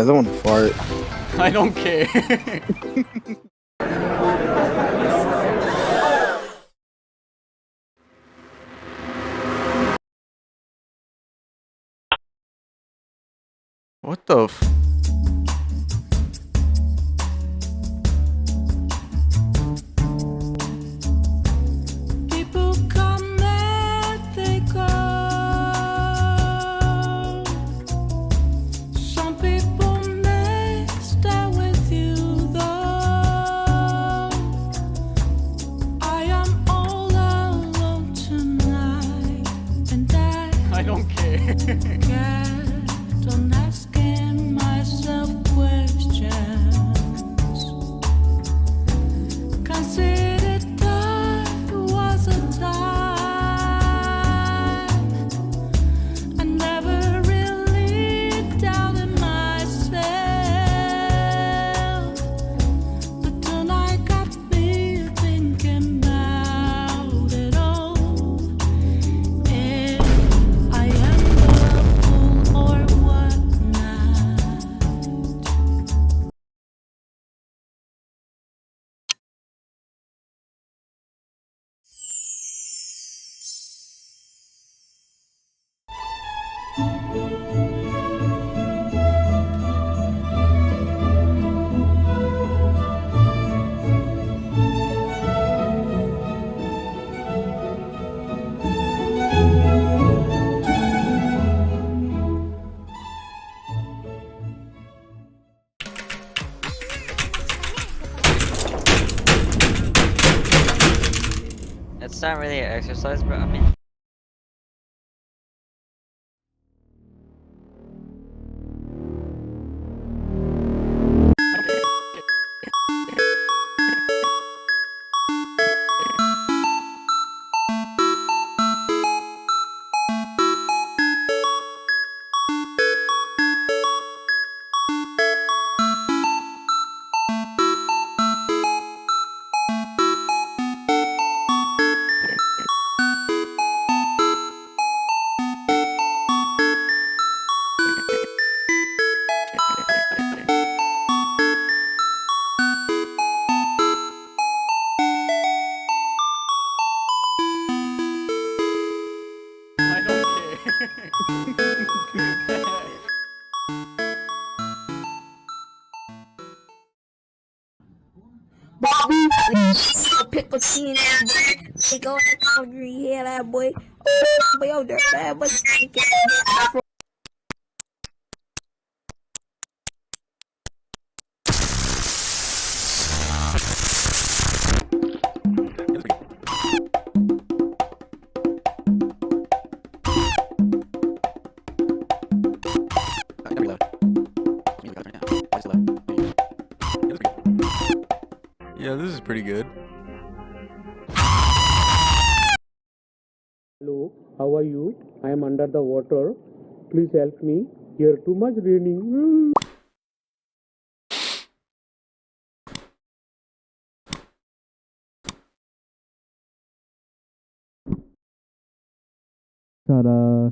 Guys, I want to fart. I don't care. What the f? People come and they go. Some people may stay with you though. I am all alone tonight, and I don't care. get on asking myself questions. Consider that was a time I never really doubted myself, but tonight got me thinking about it all. If I am the fool or whatnot. It's not really an exercise, but I mean. I don't care. Bobby, pickle chin that boy. They go in the laundry, yeah, that boy. Boy, oh, dirt, that boy. Yeah, this is pretty good. Hello, how are you? I am under the water. Please help me. Here too much raining. Ta-da.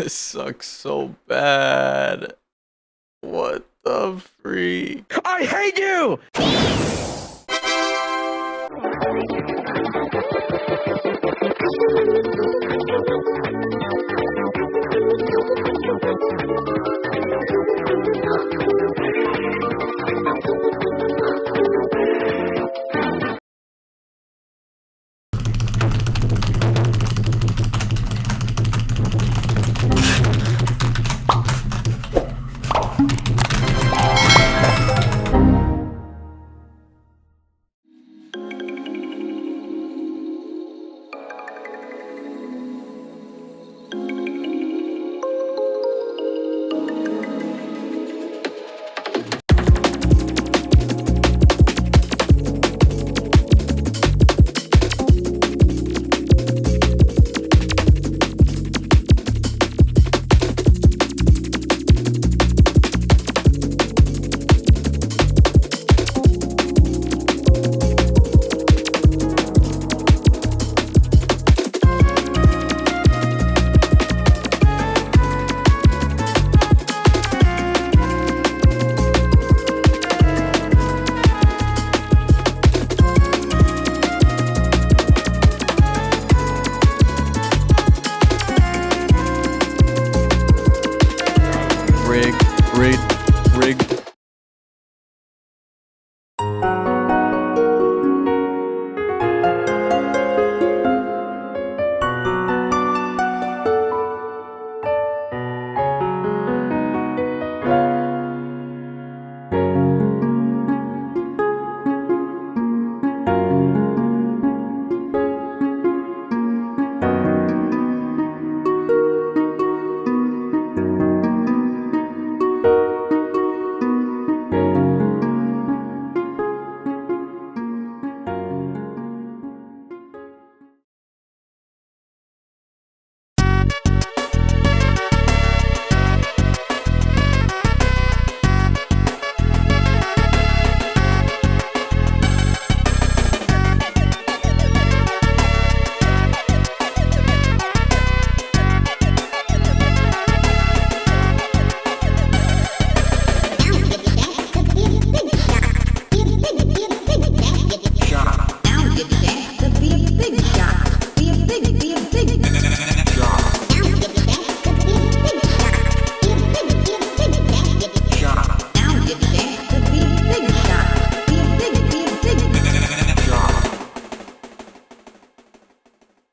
This sucks so bad. What the freak? I hate you!